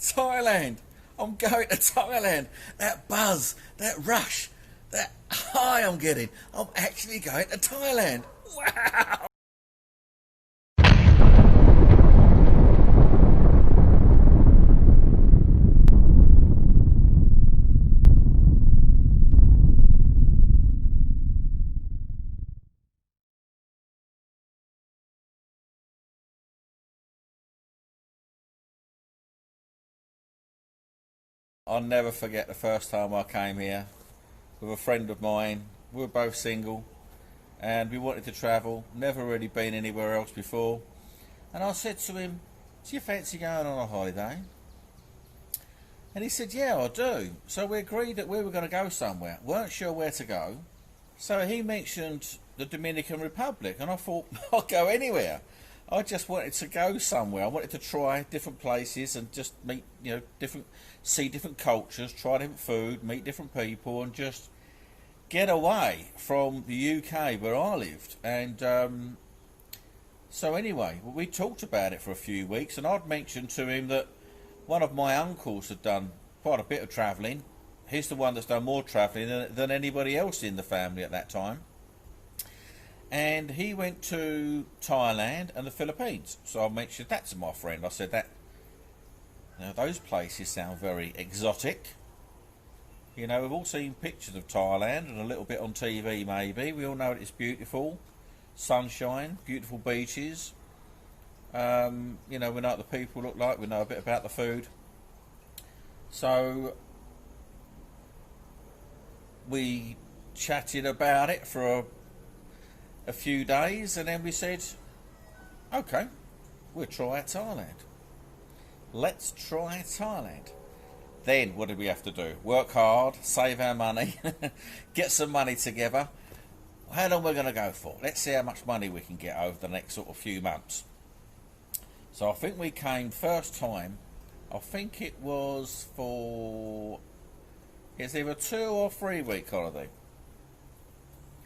Thailand. I'm going to Thailand. That buzz, that rush, that high I'm getting. I'm actually going to Thailand. Wow. I'll never forget the first time I came here with a friend of mine. We were both single and we wanted to travel, never really been anywhere else before. And I said to him, "Do you fancy going on a holiday?" And he said, "Yeah, I do." So we agreed that we were going to go somewhere. Weren't sure where to go. So he mentioned the Dominican Republic, and I thought, I'll go anywhere. I just wanted to go somewhere. I wanted to try different places and just meet, see different cultures, try different food, meet different people, and just get away from the UK where I lived. And so anyway, we talked about it for a few weeks, and I'd mentioned to him that one of my uncles had done quite a bit of travelling. He's the one that's done more travelling than anybody else in the family at that time. And he went to Thailand and the Philippines. So I mentioned that to my friend. I said that, those places sound very exotic. We've all seen pictures of Thailand and a little bit on TV maybe. We all know that it's beautiful. Sunshine, beautiful beaches. We know what the people look like. We know a bit about the food. So we chatted about it for a few days, and then we said, okay, we'll try Thailand. Let's try Thailand. Then what did we have to do? Work hard, save our money, get some money together. How long we're going to go for? Let's see how much money we can get over the next sort of few months. So I think we came first time, I think it was it's either 2 or 3 week holiday.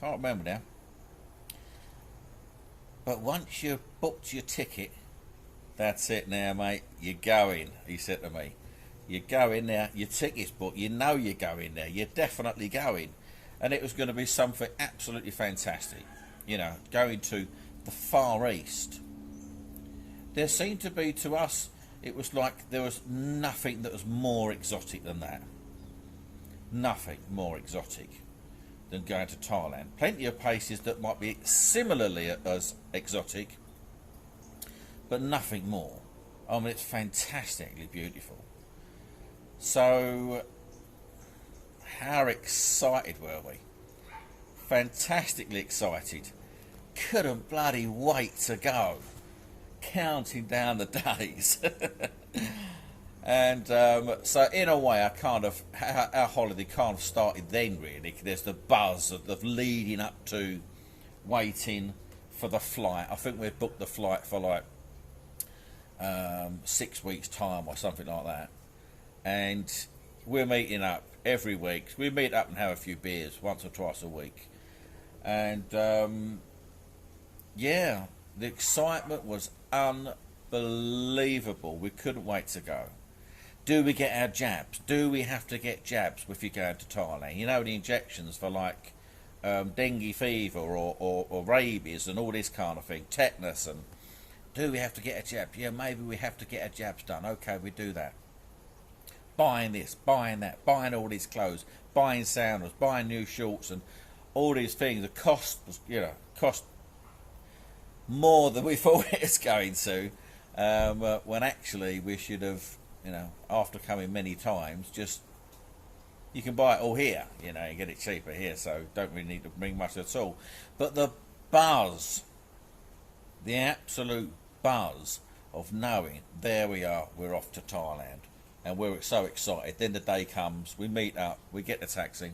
Can't remember now. But once you've booked your ticket, that's it now, mate. You're going, he said to me. You're going now. Your ticket's booked. You know you're going there. You're definitely going. And it was going to be something absolutely fantastic. Going to the Far East. There seemed to be, to us, it was like there was nothing that was more exotic than that. Nothing more exotic than going to Thailand. Plenty of places that might be similarly as exotic, but nothing more. I mean, it's fantastically beautiful. So, how excited were we? Fantastically excited. Couldn't bloody wait to go. Counting down the days. And so in a way, our holiday kind of started then, really. There's the buzz of leading up to waiting for the flight. I think we'd booked the flight for like 6 weeks' time or something like that. And we're meeting up every week. We meet up and have a few beers once or twice a week. And the excitement was unbelievable. We couldn't wait to go. Do we get our jabs? Do we have to get jabs if you're going to Thailand? The injections for like dengue fever or rabies and all this kind of thing, tetanus, and do we have to get a jab? Yeah, maybe we have to get our jabs done. Okay, we do that. Buying this, buying that, buying all these clothes, buying sandals, buying new shorts, and all these things. The cost was, cost more than we thought it was going to, when actually we should have, after coming many times, you can buy it all here, you get it cheaper here, so don't really need to bring much at all. But the buzz, the absolute buzz of knowing, there we are, we're off to Thailand, and we're so excited. Then the day comes, we meet up, we get the taxi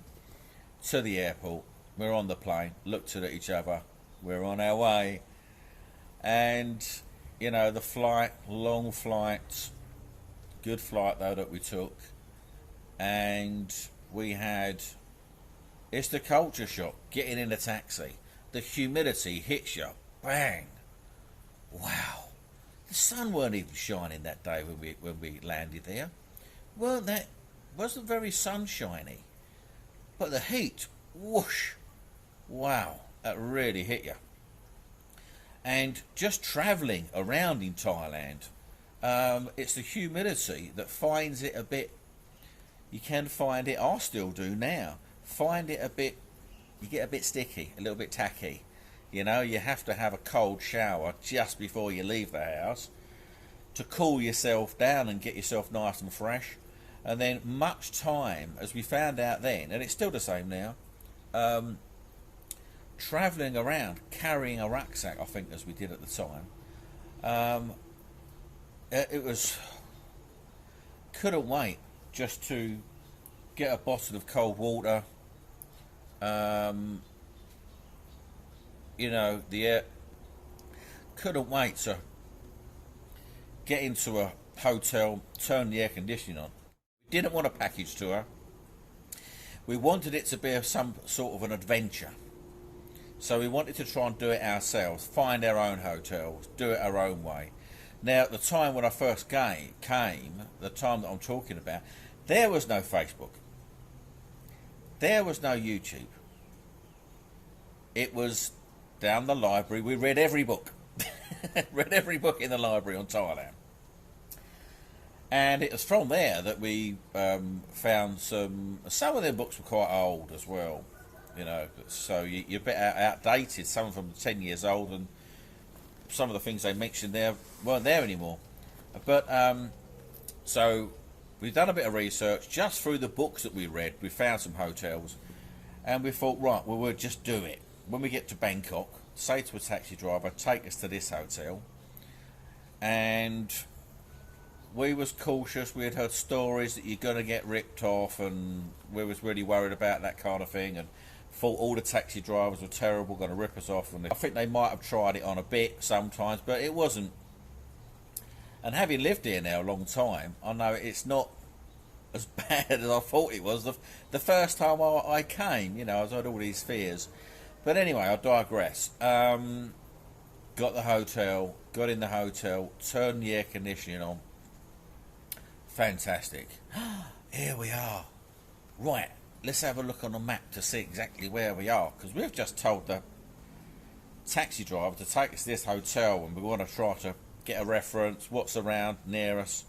to the airport, we're on the plane, looked at each other, we're on our way. And the flight, long flight, good flight though that we took, and it's the culture shock, getting in a taxi, the humidity hits you, bang, wow, The sun weren't even shining that day when we landed there. Wasn't very sunshiny, but the heat, whoosh, wow, that really hit you. And just travelling around in Thailand, it's the humidity that finds it a bit. You can find it. I still do now. Find it a bit. You get a bit sticky, a little bit tacky. You know, you have to have a cold shower just before you leave the house to cool yourself down and get yourself nice and fresh. And then much time, as we found out then, and it's still the same now, travelling around, carrying a rucksack, I think, as we did at the time, it was, couldn't wait just to get a bottle of cold water, you know, couldn't wait to get into a hotel, turn the air conditioning on. We didn't want a package tour. We wanted it to be some sort of an adventure. So we wanted to try and do it ourselves, find our own hotels, do it our own way. Now, at the time when I first came, the time that I'm talking about, there was no Facebook. There was no YouTube. It was down the library. We read every book. Read every book in the library on Thailand. And it was from there that we found some of their books were quite old as well. You know, so you're a bit outdated. Some of them are 10 years old, and some of the things they mentioned there weren't there anymore. But so we've done a bit of research just through the books that we read. We found some hotels, and we thought, right, well, we'll just do it. When we get to Bangkok, say to a taxi driver, take us to this hotel. And we was cautious. We had heard stories that you're going to get ripped off, and we was really worried about that kind of thing, and thought all the taxi drivers were terrible, going to rip us off. And I think they might have tried it on a bit sometimes, but it wasn't. And having lived here now a long time, I know it's not as bad as I thought it was. The first time I came, you know, I had all these fears. But anyway, I digress. Got the hotel, got in the hotel, turned the air conditioning on. Fantastic. Here we are. Right, let's have a look on the map to see exactly where we are, because we've just told the taxi driver to take us to this hotel, and we want to try to get a reference, what's around near us.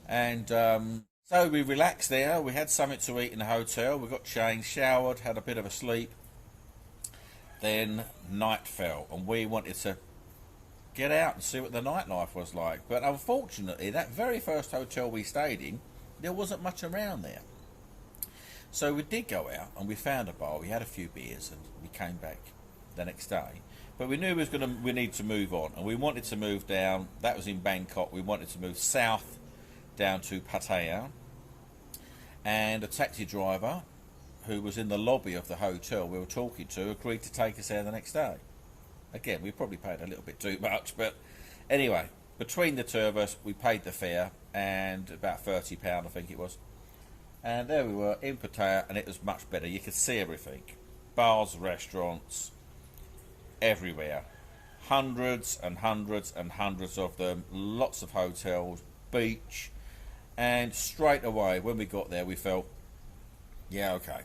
And so we relaxed there. We had something to eat in the hotel. We got changed, showered, had a bit of a sleep. Then night fell, and we wanted to get out and see what the nightlife was like. But unfortunately, that very first hotel we stayed in, there wasn't much around there. So we did go out, and we found a bar. We had a few beers, and we came back the next day. But we knew we needed to move on, and we wanted to move down. That was in Bangkok. We wanted to move south down to Pattaya. And a taxi driver who was in the lobby of the hotel we were talking to agreed to take us there the next day. Again, we probably paid a little bit too much, but anyway, between the two of us, we paid the fare, and about £30, I think it was. And there we were in Pattaya, and it was much better. You could see everything. Bars, restaurants, everywhere. Hundreds and hundreds and hundreds of them. Lots of hotels, beach. And straight away, when we got there, we felt, yeah, okay,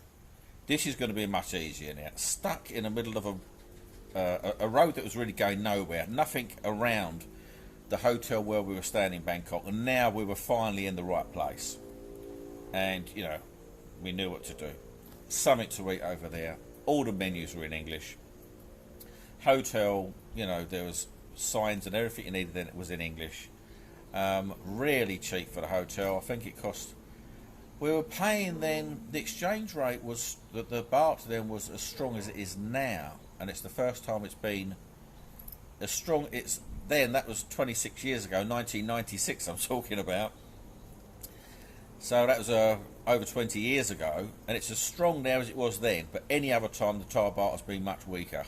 this is going to be much easier now. Stuck in the middle of a road that was really going nowhere. Nothing around the hotel where we were staying in Bangkok. And now we were finally in the right place. And, you know, we knew what to do. Something to eat over there. All the menus were in English. Hotel, you know, there was signs and everything you needed then was in English. Really cheap for the hotel. I think it cost... We were paying then, the exchange rate was, the baht then was as strong as it is now. And it's the first time it's been as strong. It's then, that was 26 years ago, 1996 I'm talking about. So that was over 20 years ago. And it's as strong now as it was then. But any other time the Thai baht has been much weaker.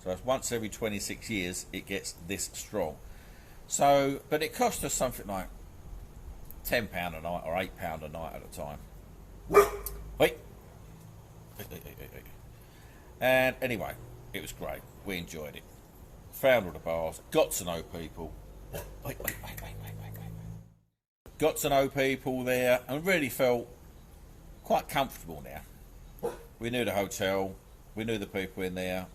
So it's once every 26 years it gets this strong. So, but it cost us something like £10 a night or £8 a night at a time. Wait. And anyway, it was great. We enjoyed it. Found all the bars, got to know people, Got to know people there and really felt quite comfortable now. We knew the hotel, we knew the people in there,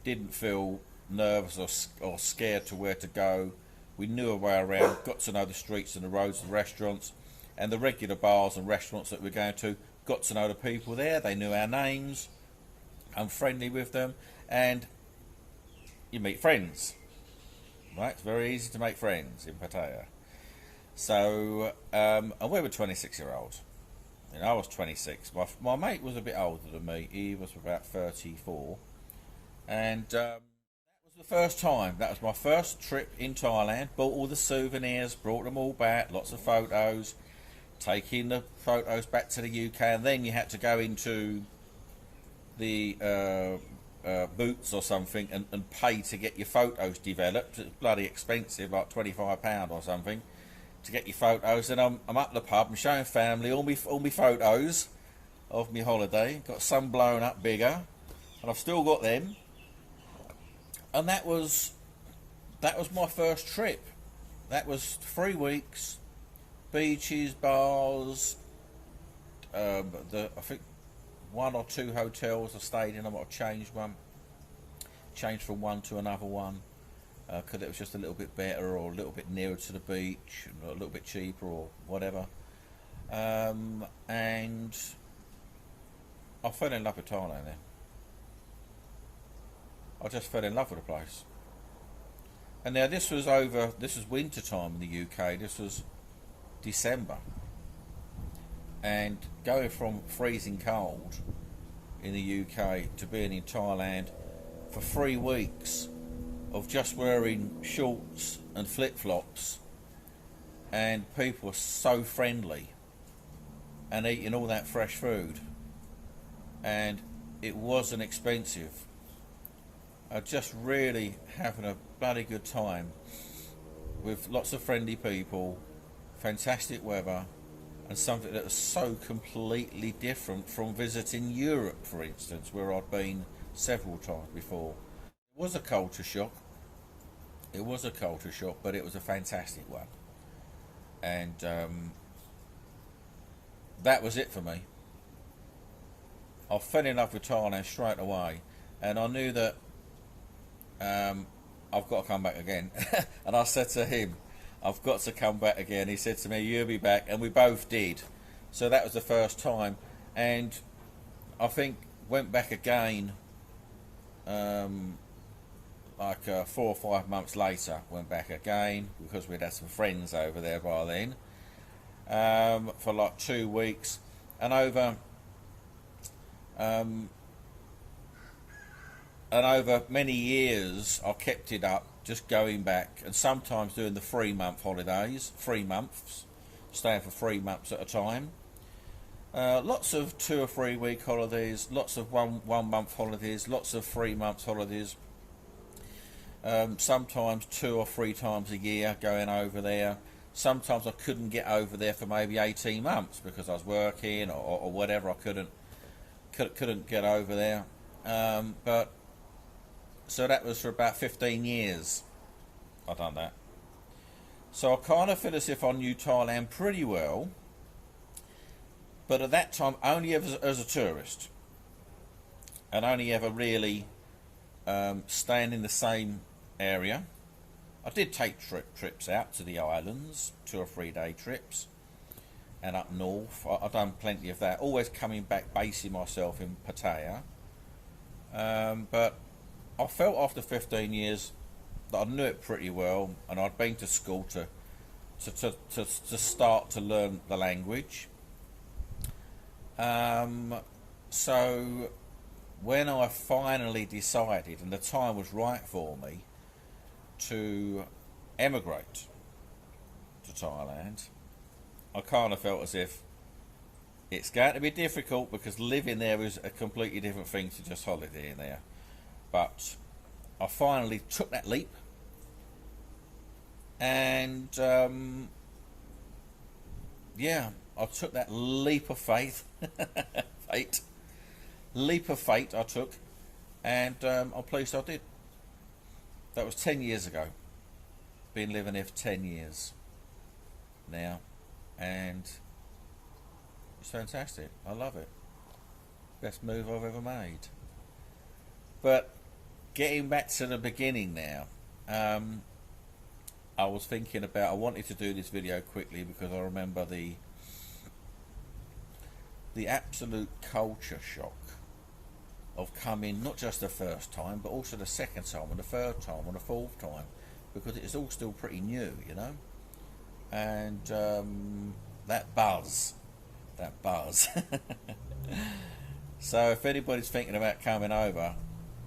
didn't feel nervous or scared to where to go. We knew our way around, got to know the streets and the roads, the restaurants, and the regular bars and restaurants that we're going to. Got to know the people there, they knew our names. I'm friendly with them, and you meet friends. Right, it's very easy to make friends in Pattaya. So, and we were 26-year-olds. You know, I was 26. My mate was a bit older than me. He was about 34. And that was the first time. That was my first trip in Thailand. Bought all the souvenirs, brought them all back, lots of photos, taking the photos back to the UK. And then you had to go into the Boots or something and pay to get your photos developed. It's bloody expensive, like £25 or something, to get your photos. And I'm up the pub, I'm showing family all me photos of me holiday. Got some blown up bigger, and I've still got them. And that was my first trip. That was 3 weeks, beaches, bars. I think 1 or 2 hotels I stayed in. I might have changed from one to another one, because it was just a little bit better or a little bit nearer to the beach, or a little bit cheaper or whatever. And I fell in love with Thailand then. I just fell in love with the place. And now this was winter time in the UK. This was December. And going from freezing cold in the UK to being in Thailand for 3 weeks of just wearing shorts and flip-flops, and people were so friendly and eating all that fresh food, and it wasn't expensive. Just really having a bloody good time with lots of friendly people, fantastic weather, and something that was so completely different from visiting Europe, for instance, where I'd been several times before. It was a culture shock. But it was a fantastic one. And that was it for me. I fell in love with Thailand straight away, and I knew that I've got to come back again. And I said to him, I've got to come back again. He said to me, you'll be back, and we both did. So that was the first time, and I think went back again like 4 or 5 months later. Went back again because we'd had some friends over there by then, for like 2 weeks, and over many years I kept it up, just going back, and sometimes doing the 3-month holidays, 3 months, staying for 3 months at a time. Lots of 2 or 3 week holidays, lots of one month holidays, lots of 3 months holidays. Sometimes 2 or 3 times a year going over there. Sometimes I couldn't get over there for maybe 18 months because I was working or whatever. I couldn't get over there. But so that was for about 15 years I've done that. So I kind of feel as if I knew Thailand pretty well, but at that time only ever as a tourist, and only ever really staying in the same area. I did take trips out to the islands, 2 or 3 day trips, and up north. I've done plenty of that, always coming back, basing myself in Pattaya. But I felt after 15 years that I knew it pretty well, and I'd been to school to start to learn the language. So when I finally decided, and the time was right for me, to emigrate to Thailand, I kind of felt as if it's going to be difficult because living there is a completely different thing to just holidaying there. But I finally took that leap, and yeah, I took that leap of faith, leap of fate I took, and I'm pleased I did. That was 10 years ago. been living here for 10 years now, and it's fantastic. I love it. Best move I've ever made. But getting back to the beginning now, I was thinking about, I wanted to do this video quickly because I remember the absolute culture shock of coming, not just the first time, but also the second time and the third time and the fourth time, because it's all still pretty new, you know. And that buzz. So if anybody's thinking about coming over,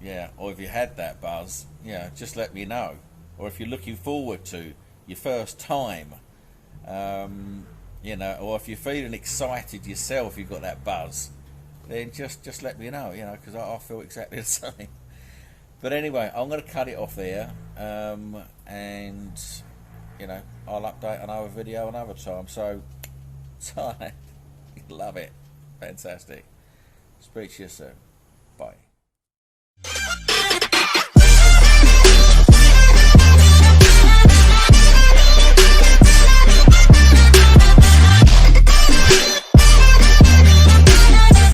yeah, or if you had that buzz, yeah, just let me know. Or if you're looking forward to your first time, you know, or if you're feeling excited yourself, you've got that buzz, then just let me know, you know, because I feel exactly the same. But anyway, I'm going to cut it off there, and, you know, I'll update another video another time. So, love it. Fantastic. Speak to you soon. Bye.